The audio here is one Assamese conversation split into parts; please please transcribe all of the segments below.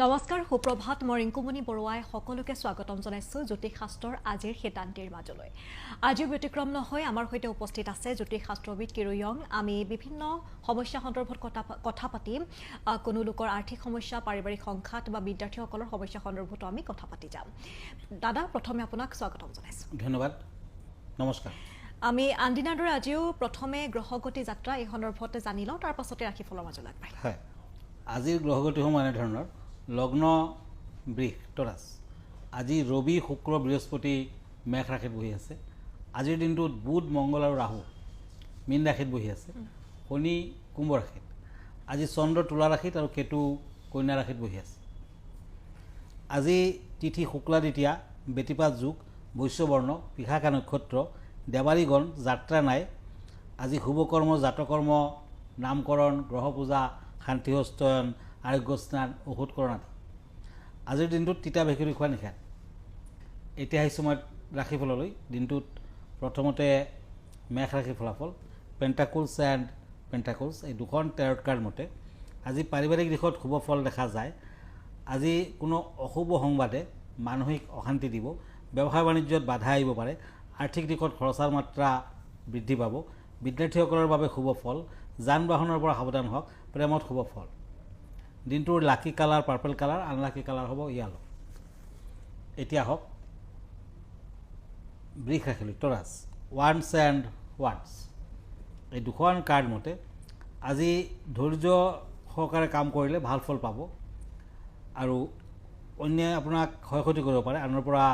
নমস্কাৰ সুপ্ৰভাত মই ৰিংকুমণি বৰুৱাই সকলোকে স্বাগতম জনাইছো জ্যোতিষ শাস্ত্ৰৰ আজিৰ সিদ্ধান্তিৰ মাজলৈ আজিও ব্যতিক্ৰম নহয় আমাৰ সৈতে উপস্থিত আছে জ্যোতিষ শাস্ত্ৰবিদ কিৰয়ং আমি বিভিন্ন সমস্যা সন্দৰ্ভত কথা পাতিম কোনো লোকৰ আৰ্থিক সমস্যা পাৰিবাৰিক সংঘাত বা বিদ্যাৰ্থীসকলৰ সমস্যা সন্দৰ্ভত আমি কথা পাতি যাম দাদা প্ৰথমে আপোনাক স্বাগতম জনাইছো ধন্যবাদ নমস্কাৰ আমি আনদিনাৰ দৰে আজিও প্ৰথমে গ্ৰহগতি যাত্ৰা এই সন্দৰ্ভত জানি লওঁ তাৰ পাছতে ৰাশিফলৰ মাজলৈ আগবাঢ়িম হয় আজিৰ গ্ৰহগতিসমূহ এনে ধৰণৰ লগ্ন বৃষ তৰাছ আজি ৰবি শুক্ৰ বৃহস্পতি মেঘ ৰাশিত বহি আছে আজিৰ দিনটোত বুধ মংগল আৰু ৰাহু মীন ৰাশিত বহি আছে শনি কুম্ভ ৰাশিত আজি চন্দ্ৰ তুলা ৰাশিত আৰু কেতু কন্যা ৰাশিত বহি আছে আজি তিথি শুক্লা দ্বিতীয়া বেতিপাত যোগ বৈশ্যবৰ্ণ বিশাখা নক্ষত্ৰ দেৱালীগণ যাত্ৰা নাই আজি শুভকৰ্ম জাতকৰ্ম নামকৰণ গ্ৰহ পূজা শান্তিহস্তয়ন আৰোগ্য স্নান ঔষধকৰণ আদি আজিৰ দিনটোত তিতা ভেকুৰী খোৱা নিষেধ এতিয়া আহিছোঁ মই ৰাশিফললৈ দিনটোত প্ৰথমতে মেঘ ৰাশিৰ ফলাফল পেণ্টাকুলছ এণ্ড পেণ্টাকুলছ এই দুখন টেৰট কাৰ্ড মতে আজি পাৰিবাৰিক দিশত শুভ ফল দেখা যায় আজি কোনো অশুভ সংবাদে মানসিক অশান্তি দিব ব্যৱসায় বাণিজ্যত বাধা আহিব পাৰে আৰ্থিক দিশত খৰচাৰ মাত্ৰা বৃদ্ধি পাব বিদ্যাৰ্থীসকলৰ বাবে শুভ ফল যান বাহনৰ পৰা সাৱধান হওক প্ৰেমত শুভ ফল দিনটোৰ লাকি colour purple colour unlucky colour হ'ব য়েলো এতিয়া হওক বৃষ ৰাশিলৈ তৰাছ ওৱান্স এণ্ড ওৱান্স এই দুখন কাৰ্ড মতে আজি ধৈৰ্য সহকাৰে কাম কৰিলে ভাল ফল পাব আৰু অন্যায় আপোনাক ক্ষয় ক্ষতি কৰিব পাৰে আনৰ পৰা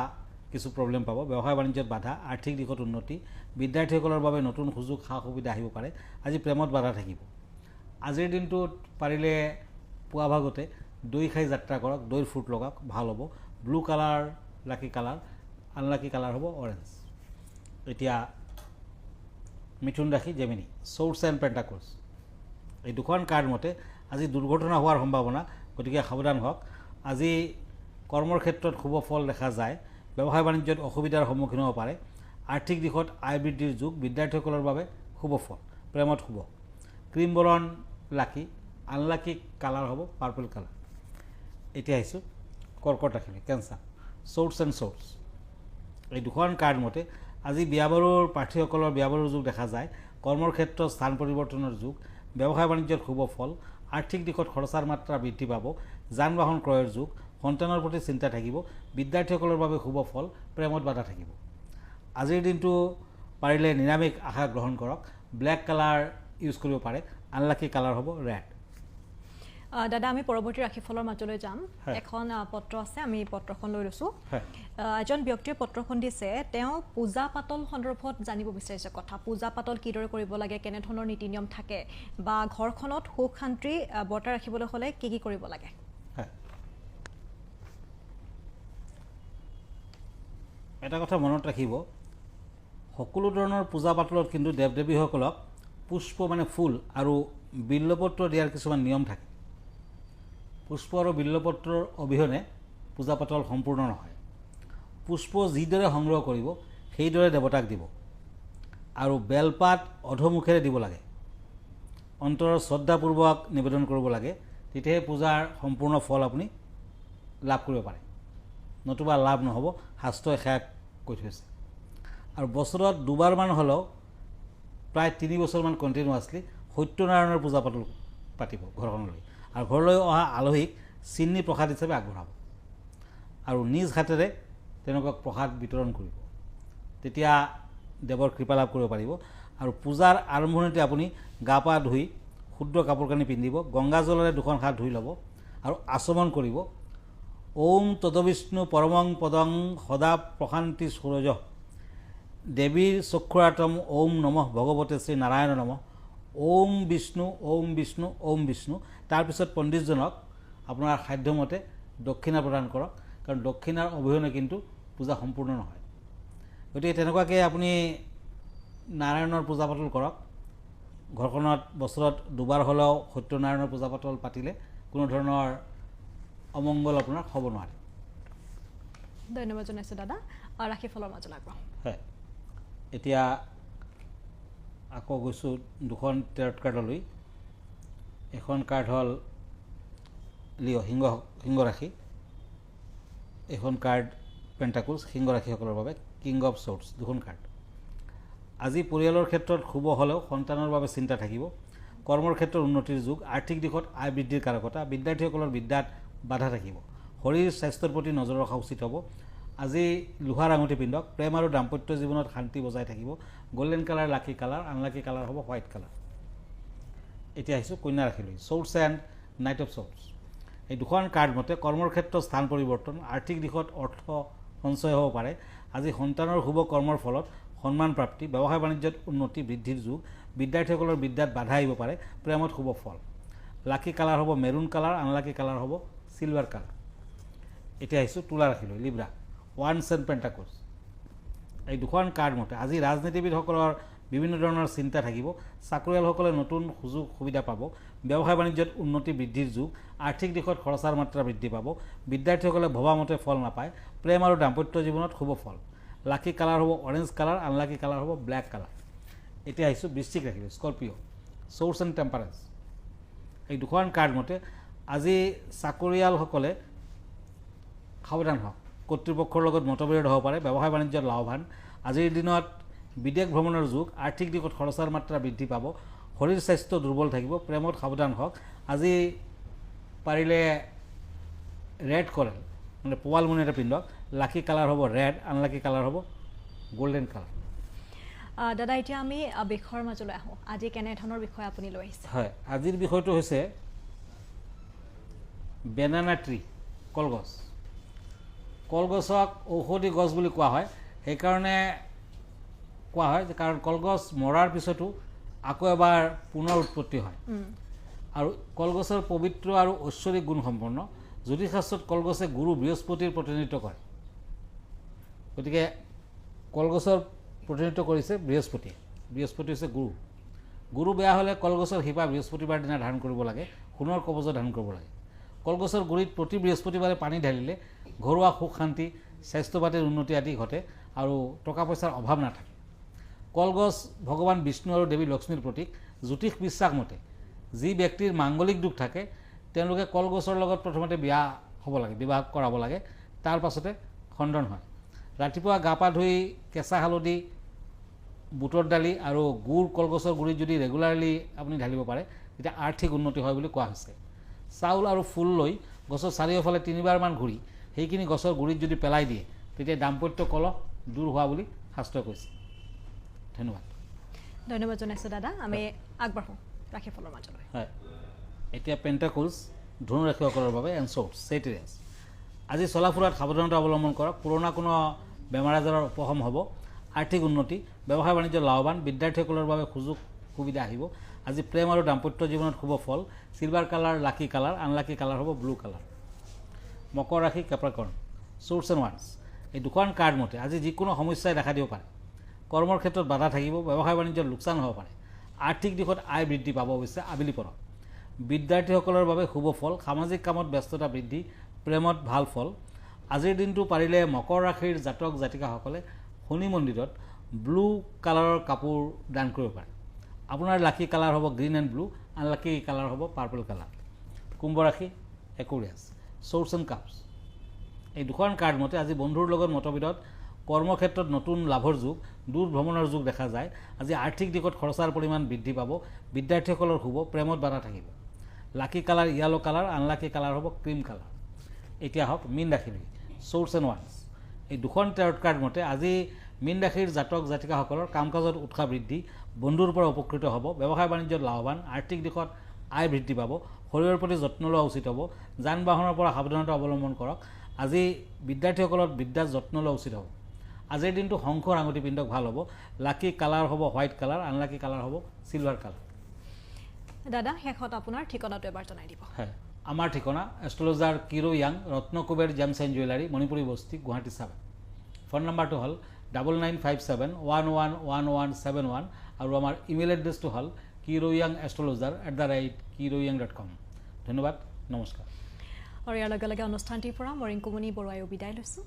কিছু প্ৰব্লেম পাব ব্যৱসায় বাণিজ্যত বাধা আৰ্থিক দিশত উন্নতি বিদ্যাৰ্থীসকলৰ বাবে নতুন সুযোগ সা সুবিধা আহিব পাৰে আজি প্ৰেমত বাধা থাকিব আজিৰ দিনটোত পাৰিলে পুৱা ভাগতে দৈ খাই যাত্ৰা কৰক দৈৰ ফুট লগাওক ভাল হ'ব blue colour lucky colour unlucky colour হ'ব অৰেঞ্জ এতিয়া মিথুন ৰাশি জেমিনি চ'ৰ্চ এণ্ড পেণ্টাকলছ এই দুখন কাৰ্ড মতে আজি দুৰ্ঘটনা হোৱাৰ সম্ভাৱনা গতিকে সাৱধান হওক আজি কৰ্মৰ ক্ষেত্ৰত শুভ ফল দেখা যায় ব্যৱসায় বাণিজ্যত অসুবিধাৰ সন্মুখীন হ'ব পাৰে আৰ্থিক দিশত আয় বৃদ্ধিৰ যুগ বিদ্যাৰ্থীসকলৰ বাবে শুভ ফল প্ৰেমত শুভ ক্ৰীম বৰণ লাকি আনলাকি কালাৰ হ'ব পাৰ্পল কালাৰ এতিয়া আহিছোঁ কৰ্কট ৰাশিলৈ কেঞ্চাৰ চ'ৰ্চ এণ্ড চ'ৰ্চ এই দুখন কাৰ্ড মতে আজি বিয়া বাৰুৰ প্ৰাৰ্থীসকলৰ বিয়া বাৰুৰ যুগ দেখা যায় কৰ্মৰ ক্ষেত্ৰত স্থান পৰিৱৰ্তনৰ যুগ ব্যৱসায় বাণিজ্যত শুভ ফল আৰ্থিক দিশত খৰচাৰ মাত্ৰা বৃদ্ধি পাব যান বাহন ক্ৰয়ৰ যুগ সন্তানৰ প্ৰতি চিন্তা থাকিব বিদ্যাৰ্থীসকলৰ বাবে শুভ ফল প্ৰেমত বাধা থাকিব আজিৰ দিনটো পাৰিলে নিৰামিষ আহাৰ গ্ৰহণ কৰক ব্লেক কালাৰ ইউজ কৰিব পাৰে আনলাকি কালাৰ হ'ব ৰেড দাদা আমি পৰৱৰ্তী ৰাশিফলৰ মাজলৈ যাম এখন পত্ৰ আছে আমি পত্ৰখন লৈ লৈছোঁ এজন ব্যক্তিয়ে পত্ৰখন দিছে তেওঁ পূজা পাতল সন্দৰ্ভত জানিব বিচাৰিছে কথা পূজা পাতল কিদৰে কৰিব লাগে কেনেধৰণৰ নীতি নিয়ম থাকে বা ঘৰখনত সুখ শান্তি বৰ্তাই ৰাখিবলৈ হ'লে কি কি কৰিব লাগে এটা কথা মনত ৰাখিব সকলো ধৰণৰ পূজা পাতলত কিন্তু দেৱ দেৱীসকলক পুষ্প মানে ফুল আৰু বিল্লপত্ৰ দিয়াৰ কিছুমান নিয়ম থাকে পুষ্প আৰু বিল্লপত্ৰৰ অবিহনে পূজা পাতল সম্পূৰ্ণ নহয় পুষ্প যিদৰে সংগ্ৰহ কৰিব সেইদৰে দেৱতাক দিব আৰু বেলপাত অধমুখেৰে দিব লাগে অন্তৰৰ শ্ৰদ্ধাপূৰ্বক নিবেদন কৰিব লাগে তেতিয়াহে পূজাৰ সম্পূৰ্ণ ফল আপুনি লাভ কৰিব পাৰে নতুবা লাভ নহ'ব শাস্ত্ৰই সেয়া কৈ থৈছে আৰু বছৰত দুবাৰমান হ'লেও প্ৰায় 3 বছৰমান কণ্টিনিউৱাছলি সত্যনাৰায়ণৰ পূজা পাতল পাতিব ঘৰখনলৈ আৰু ঘৰলৈ অহা আলহীক চিন্নি প্ৰসাদ হিচাপে আগবঢ়াব আৰু নিজ হাতেৰে তেওঁলোকক প্ৰসাদ বিতৰণ কৰিব তেতিয়া দেৱৰ কৃপা লাভ কৰিব পাৰিব আৰু পূজাৰ আৰম্ভণিতে আপুনি গা পা ধুই শুদ্ধ কাপোৰ কানি পিন্ধিব গংগা জলেৰে 2খন হাত ধুই ল'ব আৰু আচমন কৰিব ওম তদবিষ্ণু পৰমং পদং সদা প্ৰশান্তি সূৰজ দেৱীৰ চক্ষুৰাতম ওম নমঃ ভগৱতে শ্ৰী নাৰায়ণ নমঃ ওম বিষ্ণু ওম বিষ্ণু ওম বিষ্ণু তাৰপিছত পণ্ডিতজনক আপোনাৰ সাধ্যমতে দক্ষিণা প্ৰদান কৰক কাৰণ দক্ষিণাৰ অবিহনে কিন্তু পূজা সম্পূৰ্ণ নহয় গতিকে তেনেকুৱাকৈ আপুনি নাৰায়ণৰ পূজা পাতল কৰক ঘৰখনত বছৰত দুবাৰ হ'লেও সত্যনাৰায়ণৰ পূজা পাতল পাতিলে কোনো ধৰণৰ অমংগল আপোনাৰ হ'ব নোৱাৰে ধন্যবাদ জনাইছোঁ দাদা ৰাশিফলৰ মাজলৈ আগবাঢ়ো হয় এতিয়া আকৌ গৈছোঁ দুখন টেৰট কাৰ্ডলৈ এখন কাৰ্ড হ'ল লিঅ সিংহ ৰাশি এখন কাৰ্ড পেণ্টাকুলছ সিংহ ৰাশিসকলৰ বাবে কিং অফ শ্বৰ্টছ দুখন কাৰ্ড আজি পৰিয়ালৰ ক্ষেত্ৰত শুভ হ'লেও সন্তানৰ বাবে চিন্তা থাকিব কৰ্মৰ ক্ষেত্ৰত উন্নতিৰ যুগ আৰ্থিক দিশত আয় বৃদ্ধিৰ কাৰকতা বিদ্যাৰ্থীসকলৰ বিদ্যাত বাধা থাকিব শৰীৰ স্বাস্থ্যৰ প্ৰতি নজৰ ৰখা উচিত হ'ব আজি লোহাৰ আঙুঠি পিন্ধক প্ৰেম আৰু দাম্পত্য জীৱনত শান্তি বজাই থাকিব golden colour lucky colour unlucky colour হ'ব হোৱাইট কালাৰ এতিয়া আহিছোঁ কন্যা ৰাশিলৈ swords and knight of swords এই দুখন কাৰ্ড মতে কৰ্মৰ ক্ষেত্ৰত স্থান পৰিৱৰ্তন আৰ্থিক দিশত অৰ্থ সঞ্চয় হ'ব পাৰে আজি সন্তানৰ শুভ কৰ্মৰ ফলত সন্মান প্ৰাপ্তি ব্যৱসায় বাণিজ্যত উন্নতি বৃদ্ধিৰ যুগ বিদ্যাৰ্থীসকলৰ বিদ্যাত বাধা আহিব পাৰে প্ৰেমত শুভ ফল লাকি কালাৰ হ'ব মেৰুণ কালাৰ আনলাকি কালাৰ হ'ব চিলভাৰ কালাৰ এতিয়া আহিছোঁ তুলা ৰাশিলৈ লিব্ৰা ওৱান্স এণ্ড পেণ্টাকলছ এই দুখন কাৰ্ড মতে আজি ৰাজনীতিবিদসকলৰ বিভিন্ন ধৰণৰ চিন্তা থাকিব চাকৰিয়ালসকলে নতুন সুযোগ সুবিধা পাব ব্যৱসায় বাণিজ্যত উন্নতি বৃদ্ধিৰ যুগ আৰ্থিক দিশত খৰচাৰ মাত্ৰা বৃদ্ধি পাব বিদ্যাৰ্থীসকলে ভবামতে ফল নাপায় প্ৰেম আৰু দাম্পত্য জীৱনত শুভ ফল লাকি কালাৰ হ'ব অৰেঞ্জ কালাৰ আনলাকি কালাৰ হ'ব ব্লেক কালাৰ এতিয়া আহিছোঁ বৃশ্চিক ৰাশিলৈ স্কৰপিঅ শ্বৰ্টছ এণ্ড টেম্পাৰেঞ্চ এই দুখন কাৰ্ড মতে আজি চাকৰিয়ালসকলে সাৱধান হওক কৰ্তৃপক্ষৰ লগত মতবিৰোধ হ'ব পাৰে ব্যৱসায় বাণিজ্যত লাভৱান আজিৰ দিনত বিদেশ ভ্ৰমণৰ যুগ আৰ্থিক দিশত খৰচাৰ মাত্ৰা বৃদ্ধি পাব শৰীৰ স্বাস্থ্য দুৰ্বল থাকিব প্ৰেমত সাৱধান হওক আজি পাৰিলে ৰেড কৰেল মানে পোৱালমণি এটা পিন্ধক লাকি কালাৰ হ'ব ৰেড আনলাকি কালাৰ হ'ব গোল্ডেন কালাৰ দাদা এতিয়া আমি বিষয়ৰ মাজলৈ আহোঁ আজি কেনেধৰণৰ বিষয় আপুনি লৈ আহিছে হয় আজিৰ বিষয়টো হৈছে বেনানা ট্ৰি কলগছ কলগছক ঔষধি গছ বুলি কোৱা হয় সেইকাৰণে কোৱা হয় যে কাৰণ কলগছ মৰাৰ পিছতো আকৌ এবাৰ পুনৰ উৎপত্তি হয় আৰু কলগছৰ পবিত্ৰ আৰু ঐশ্বৰিক গুণ সম্পন্ন জ্যোতিষশাস্ত্ৰত কলগছে গুৰু বৃহস্পতিৰ প্ৰতিনিধিত্ব কৰে গতিকে কলগছৰ প্ৰতিনিধিত্ব কৰিছে বৃহস্পতিয়ে বৃহস্পতি হৈছে গুৰু বেয়া হ'লে কলগছৰ শিপা বৃহস্পতিবাৰ দিনা ধাৰণ কৰিব লাগে সোণৰ কবজ ধাৰণ কৰিব লাগে কলগছৰ গুৰিত প্ৰতি বৃহস্পতিবাৰে পানী ঢালিলে ঘৰুৱা সুখ শান্তি স্বাস্থ্য পাতিৰ উন্নতি আদি ঘটে আৰু টকা পইচাৰ অভাৱ নাথাকে কলগছ ভগৱান বিষ্ণু আৰু দেৱী লক্ষ্মীৰ প্ৰতীক জ্যোতিষ বিশ্বাস মতে যি ব্যক্তিৰ মাংগলিক দুখ থাকে তেওঁলোকে কলগছৰ লগত প্ৰথমতে বিয়া হ'ব লাগে বিবাহ কৰাব লাগে তাৰ পাছতে খণ্ডন হয় ৰাতিপুৱা গা পা ধুই কেঁচা হালধি বুটৰ দালি আৰু গুড় কলগছৰ গুড়িত যদি ৰেগুলাৰলি আপুনি ঢালিব পাৰে তেতিয়া আৰ্থিক উন্নতি হয় বুলি কোৱা হৈছে চাউল আৰু ফুল লৈ গছৰ চাৰিওফালে 3বাৰমান ঘূৰি সেইখিনি গছৰ গুড়িত যদি পেলাই দিয়ে তেতিয়া দাম্পত্য কলহ দূৰ হোৱা বুলি শাস্ত্ৰই কৈছে ধন্যবাদ জনাইছোঁ দাদা আমি আগবাঢ়োঁ ৰাশিফলৰ মাজলৈ হয় এতিয়া পেণ্টাকুলছ ধনু ৰাশিসকলৰ বাবে এণ্ড শ্বৰ্টছ ছেজিটেৰিয়াছ আজি চলা ফুৰাত সাৱধানতা অৱলম্বন কৰক পুৰণা কোনো বেমাৰ আজাৰৰ উপশম হ'ব আৰ্থিক উন্নতি ব্যৱসায় বাণিজ্যত লাভৱান বিদ্যাৰ্থীসকলৰ বাবে সুযোগ সুবিধা আহিব আজি প্ৰেম আৰু দাম্পত্য জীৱনত শুভ ফল silver colour lucky colour unlucky colour হ'ব ব্লু কালাৰ মকৰ ৰাশি কেপ্ৰিকৰ্ণ শ্বৰ্টছ এণ্ড ওৱান্স এই দুখন কাৰ্ড মতে আজি যিকোনো সমস্যাই দেখা দিব পাৰে কৰ্মৰ ক্ষেত্ৰত বাধা থাকিব ব্যৱসায় বাণিজ্যত লোকচান হ'ব পাৰে আৰ্থিক দিশত আয় বৃদ্ধি পাব অৱশ্যে আবেলি পৰত বিদ্যাৰ্থীসকলৰ বাবে শুভ ফল সামাজিক কামত ব্যস্ততা বৃদ্ধি প্ৰেমত ভাল ফল আজিৰ দিনটো পাৰিলে মকৰ ৰাশিৰ জাতক জাতিকাসকলে শনি মন্দিৰত ব্লু কালাৰৰ কাপোৰ দান কৰিব পাৰে আপোনাৰ লাকি কালাৰ হ'ব green and blue unlucky colour হ'ব পাৰ্পল কালাৰ কুম্ভ ৰাশি একুৰিয়াছ শ্বৰ্টছ এণ্ড কাপছ এই দুখন কাৰ্ড মতে আজি বন্ধুৰ লগত মতবিৰোধ কৰ্মক্ষেত্ৰত নতুন লাভৰ যুগ দূৰ ভ্ৰমণৰ যুগ দেখা যায় আজি আৰ্থিক দিশত খৰচাৰ পৰিমাণ বৃদ্ধি পাব বিদ্যাৰ্থীসকলৰ শুভ প্ৰেমত বাধা থাকিব lucky colour yellow colour unlucky colour হ'ব ক্ৰীম কালাৰ এতিয়া হওক মীন ৰাশিলৈ শ্বৰ্টছ এণ্ড ওৱান্স এই দুখন টেৰট কাৰ্ড মতে আজি মীন ৰাশিৰ জাতক জাতিকাসকলৰ কাম কাজত উৎসাহ বৃদ্ধি বন্ধুৰ পৰা উপকৃত হ'ব ব্যৱসায় বাণিজ্যত লাভৱান আৰ্থিক দিশত আয় বৃদ্ধি পাব শৰীৰৰ প্ৰতি যত্ন লোৱা উচিত হ'ব যান বাহনৰ পৰা সাৱধানতা অৱলম্বন কৰক আজি বিদ্যাৰ্থীসকলৰ বিদ্যাৰ যত্ন লোৱা উচিত হ'ব আজিৰ দিনটো শংখৰ আঙুঠি পিন্ধক ভাল হ'ব লাকি কালাৰ হ'ব হোৱাইট কালাৰ আনলাকি কালাৰ হ'ব চিলভাৰ কালাৰ দাদা শেষত আপোনাৰ ঠিকনাটো এবাৰ জনাই দিব হয় আমাৰ ঠিকনা এষ্ট্ৰলজাৰ কিৰো য়াং Ratnakuber gems and jewellery Manipuri Basti Guwahati 7 phone নম্বৰটো হ'ল 9957111171 আৰু আমাৰ ইমেইল এড্ৰেছটো হ'ল kiroyangastrologer@kiroyang.com ধন্যবাদ নমস্কাৰ আৰু ইয়াৰ লগে লগে অনুষ্ঠানটিৰ পৰা মই ৰিংকুমণি বৰুৱাইও বিদায় লৈছোঁ